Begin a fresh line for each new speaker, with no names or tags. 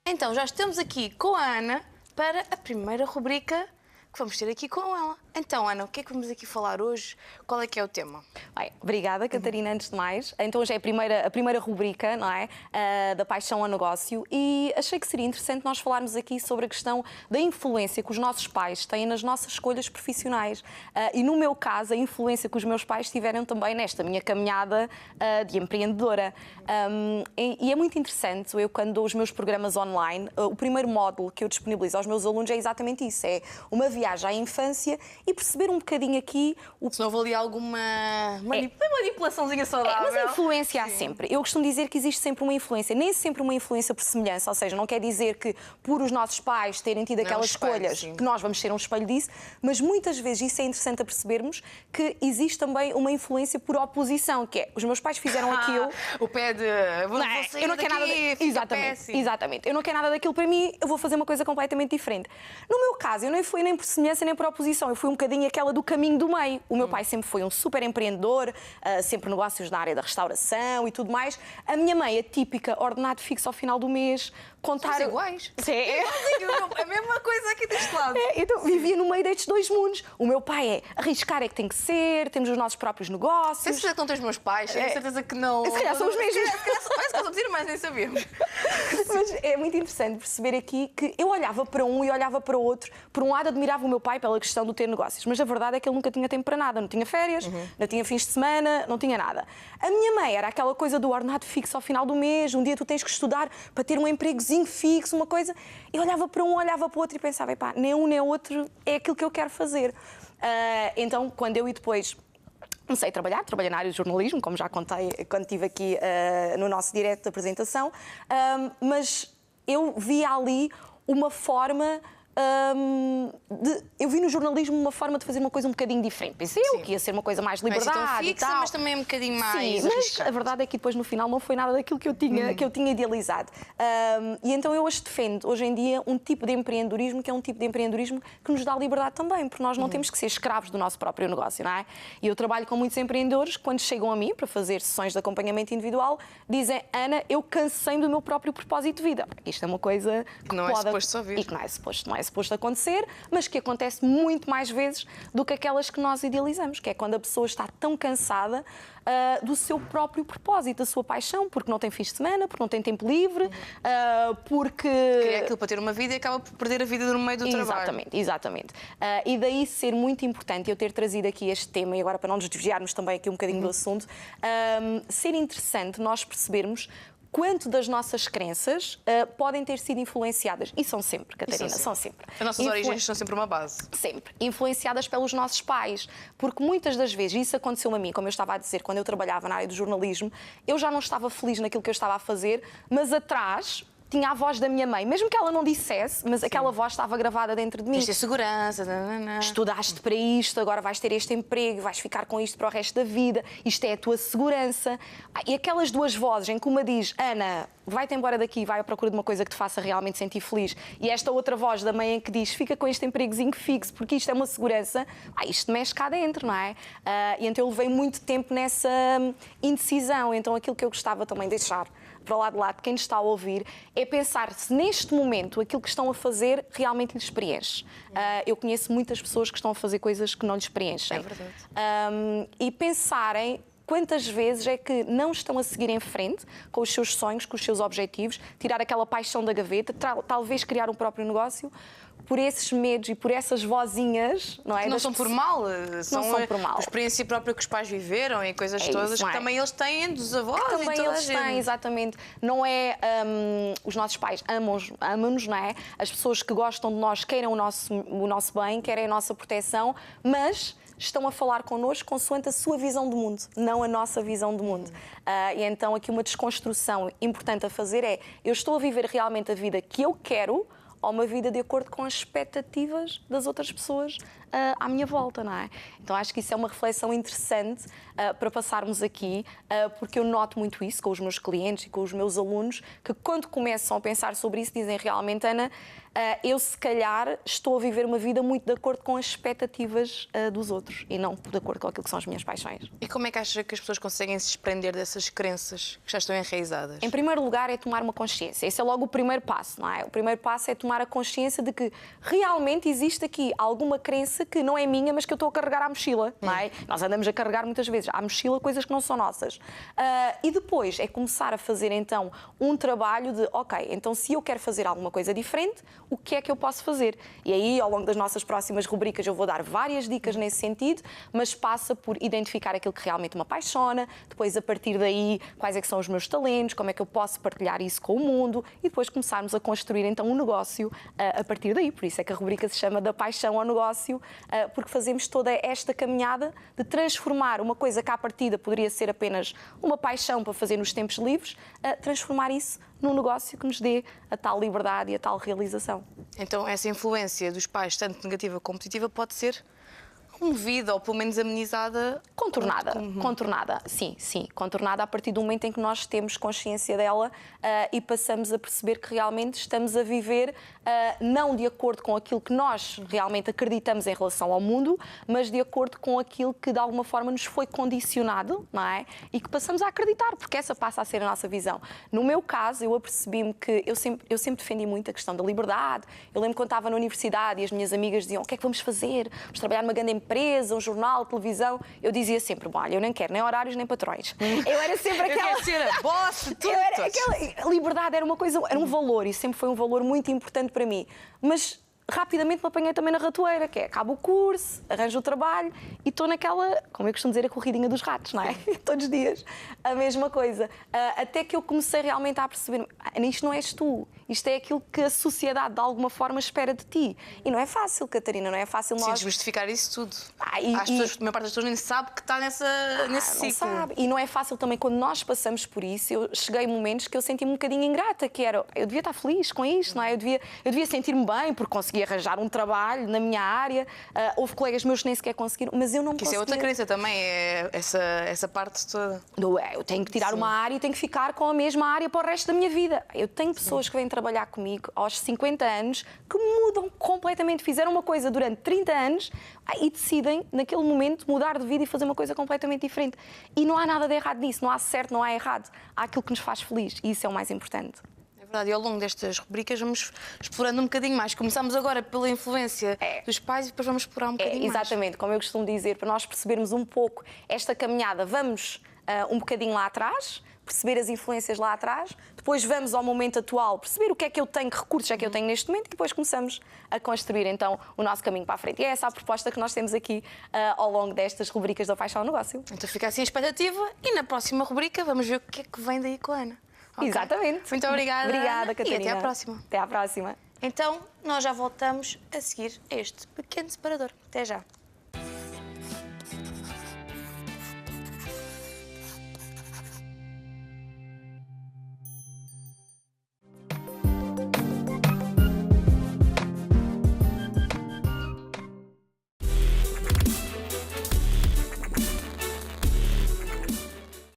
Então, já estamos aqui com a Ana para a primeira rubrica que vamos ter aqui com ela. Então, Ana, o que é que vamos aqui falar hoje? Qual é que é o tema?
Bem, obrigada, Catarina, antes de mais. Então, hoje é a primeira rubrica, não é? Da paixão ao negócio, e achei que seria interessante nós falarmos aqui sobre a questão da influência que os nossos pais têm nas nossas escolhas profissionais. E, no meu caso, a influência que os meus pais tiveram também nesta minha caminhada de empreendedora. E é muito interessante, eu quando dou os meus programas online, o primeiro módulo que eu disponibilizo aos meus alunos é exatamente isso, é uma viagem à infância e perceber um bocadinho aqui
Se não houve ali alguma manipulaçãozinha saudável.
Mas a influência há sempre. Eu costumo dizer que existe sempre uma influência, nem sempre uma influência por semelhança, ou seja, não quer dizer que por os nossos pais terem tido aquelas escolhas que nós vamos ser um espelho disso, mas muitas vezes isso é interessante a percebermos que existe também uma influência por oposição, que é, os meus pais fizeram aquilo...
O pé de...
eu não quero nada exatamente. Eu não quero nada daquilo para mim, eu vou fazer uma coisa completamente diferente. No meu caso, eu nem fui nem por semelhança nem por oposição, eu fui um bocadinho aquela do caminho do meio. O meu pai sempre foi um super empreendedor, sempre negócios na área da restauração e tudo mais. A minha mãe, a típica, ordenado fixo ao final do mês, contar...
Somos iguais.
Sim.
É a mesma coisa aqui deste lado.
Então, vivia no meio destes dois mundos. O meu pai é arriscar é que tem que ser, temos os nossos próprios negócios.
Tenho certeza que não tens meus pais, tenho certeza que não...
Se calhar são os mesmos.
Parece que somos irmãs, nem sabíamos.
Mas é muito interessante perceber aqui que eu olhava para um e olhava para o outro. Por um lado, admirava o meu pai pela questão de ter negócios, mas a verdade é que ele nunca tinha tempo para nada. Não tinha férias, não tinha fins de semana, não tinha nada. A minha mãe era aquela coisa do ordenado fixo ao final do mês, um dia tu tens que estudar para ter um empregozinho fixo, uma coisa. Eu olhava para um, olhava para o outro e pensava, epá, nem um nem o outro é aquilo que eu quero fazer. Então, quando eu depois comecei a trabalhei na área de jornalismo, como já contei quando estive aqui no nosso direto de apresentação, mas eu via ali uma forma... eu vi no jornalismo uma forma de fazer uma coisa um bocadinho diferente. Pensei eu que ia ser uma coisa mais liberdade
fixa,
e tal.
mas também um bocadinho mais
Sim, mas
arriscado.
a verdade é que depois no final não foi nada daquilo que eu tinha idealizado. E então eu hoje defendo, hoje em dia, um tipo de empreendedorismo que é um tipo de empreendedorismo que nos dá liberdade também, porque nós não temos que ser escravos do nosso próprio negócio, não é? E eu trabalho com muitos empreendedores que, quando chegam a mim para fazer sessões de acompanhamento individual, dizem, Ana, eu cansei do meu próprio propósito de vida. Isto é uma coisa que
não
pode...
é suposto ouvir.
E que não é suposto acontecer, mas que acontece muito mais vezes do que aquelas que nós idealizamos, que é quando a pessoa está tão cansada do seu próprio propósito, da sua paixão, porque não tem fins de semana, porque não tem tempo livre, porque...
Queria aquilo para ter uma vida e acaba por perder a vida no meio do trabalho.
Exatamente. E daí ser muito importante eu ter trazido aqui este tema, e agora para não nos desviarmos também aqui um bocadinho do assunto, ser interessante nós percebermos quanto das nossas crenças podem ter sido influenciadas. E são sempre, Catarina, são sempre.
As nossas origens são sempre uma base.
Sempre. Influenciadas pelos nossos pais. Porque muitas das vezes, e isso aconteceu a mim, como eu estava a dizer, quando eu trabalhava na área do jornalismo, eu já não estava feliz naquilo que eu estava a fazer, mas atrás tinha a voz da minha mãe, mesmo que ela não dissesse, mas aquela voz estava gravada dentro de mim.
Isto é segurança.
Estudaste para isto, agora vais ter este emprego, vais ficar com isto para o resto da vida, isto é a tua segurança. E aquelas duas vozes em que uma diz, Ana, vai-te embora daqui, vai à procura de uma coisa que te faça realmente sentir feliz, e esta outra voz da mãe em que diz, fica com este empregozinho fixo, porque isto é uma segurança, isto mexe cá dentro, não é? E então eu levei muito tempo nessa indecisão. Então aquilo que eu gostava também de deixar para o lado de lá de quem nos está a ouvir é pensar se neste momento aquilo que estão a fazer realmente lhes preenche. Eu conheço muitas pessoas que estão a fazer coisas que não lhes preenchem.
É verdade.
E pensarem quantas vezes é que não estão a seguir em frente com os seus sonhos, com os seus objetivos, tirar aquela paixão da gaveta, talvez criar um próprio negócio, por esses medos e por essas vozinhas, não é?
Que não são por mal, são
por mal.
A experiência própria que os pais viveram e coisas todas
isso,
que também eles têm dos avós
que também
e toda
eles
a gente.
têm, exatamente. Não é os nossos pais amam-nos, não é? As pessoas que gostam de nós querem o nosso bem, querem a nossa proteção, mas estão a falar connosco consoante a sua visão do mundo, não a nossa visão do mundo. E então aqui uma desconstrução importante a fazer é, eu estou a viver realmente a vida que eu quero ou uma vida de acordo com as expectativas das outras pessoas à minha volta, não é? Então acho que isso é uma reflexão interessante para passarmos aqui, porque eu noto muito isso com os meus clientes e com os meus alunos, que quando começam a pensar sobre isso dizem realmente, Ana, eu se calhar estou a viver uma vida muito de acordo com as expectativas dos outros e não de acordo com aquilo que são as minhas paixões.
E como é que achas que as pessoas conseguem se desprender dessas crenças que já estão enraizadas?
Em primeiro lugar é tomar uma consciência. Esse é logo o primeiro passo, não é? O primeiro passo é tomar a consciência de que realmente existe aqui alguma crença que não é minha, mas que eu estou a carregar à mochila, não é? Nós andamos a carregar muitas vezes à mochila coisas que não são nossas. E depois é começar a fazer então um trabalho de, ok, então se eu quero fazer alguma coisa diferente, o que é que eu posso fazer? E aí, ao longo das nossas próximas rubricas, eu vou dar várias dicas nesse sentido, mas passa por identificar aquilo que realmente me apaixona, depois, a partir daí, quais é que são os meus talentos, como é que eu posso partilhar isso com o mundo e depois começarmos a construir, então, um negócio a partir daí. Por isso é que a rubrica se chama Da Paixão ao Negócio, porque fazemos toda esta caminhada de transformar uma coisa que, à partida, poderia ser apenas uma paixão para fazer nos tempos livres, transformar isso num negócio que nos dê a tal liberdade e a tal realização.
Então, essa influência dos pais, tanto negativa como positiva, pode ser removida ou pelo menos amenizada?
Contornada, sim, contornada a partir do momento em que nós temos consciência dela e passamos a perceber que realmente estamos a viver não de acordo com aquilo que nós realmente acreditamos em relação ao mundo, mas de acordo com aquilo que de alguma forma nos foi condicionado, não é? E que passamos a acreditar, porque essa passa a ser a nossa visão. No meu caso, eu apercebi-me que eu sempre defendi muito a questão da liberdade. Eu lembro quando estava na universidade e as minhas amigas diziam: o que é que vamos fazer? Vamos trabalhar numa grande empresa, um jornal, televisão. Eu dizia sempre: bom, olha, eu nem quero nem horários nem patrões. Eu era sempre aquela...
Eu quero ser a boss de tudo.
A liberdade era uma coisa, era um valor e sempre foi um valor muito importante para mim. Mas rapidamente me apanhei também na ratoeira, que é acabo o curso, arranjo o trabalho e estou naquela, como eu costumo dizer, a corridinha dos ratos, não é? Todos os dias, a mesma coisa. Até que eu comecei realmente a perceber, isto não és tu, isto é aquilo que a sociedade de alguma forma espera de ti. E não é fácil, Catarina, não é fácil nós...
Sim, desmistificar isso tudo. A maior parte das pessoas nem sabe que está nesse ciclo.
Sabe. E não é fácil também quando nós passamos por isso. Eu cheguei a momentos que eu senti-me um bocadinho ingrata, que era, eu devia estar feliz com isto, não é? Eu devia sentir-me bem porque consegui arranjar um trabalho na minha área. Houve colegas meus que nem sequer conseguiram, mas eu não conseguia.
Isso é outra crença também, é essa parte toda.
Eu tenho que tirar uma área e tenho que ficar com a mesma área para o resto da minha vida. Eu tenho pessoas que vêm trabalhar comigo aos 50 anos que mudam completamente, fizeram uma coisa durante 30 anos e decidem, naquele momento, mudar de vida e fazer uma coisa completamente diferente. E não há nada de errado nisso, não há certo, não há errado. Há aquilo que nos faz feliz e isso é o mais importante.
É verdade, e ao longo destas rubricas vamos explorando um bocadinho mais. Começamos agora pela influência dos pais e depois vamos explorar um bocadinho mais.
Exatamente, como eu costumo dizer, para nós percebermos um pouco esta caminhada, vamos um bocadinho lá atrás, perceber as influências lá atrás, depois vamos ao momento atual, perceber o que é que eu tenho, que recursos é que eu tenho neste momento e depois começamos a construir então o nosso caminho para a frente. E é essa a proposta que nós temos aqui ao longo destas rubricas da Paixão ao Negócio.
Então fica assim a expectativa e na próxima rubrica vamos ver o que é que vem daí com a Ana. Okay?
Exatamente.
Muito obrigada.
Obrigada, Catarina.
E até à próxima.
Até à próxima.
Então, nós já voltamos a seguir este pequeno separador. Até já.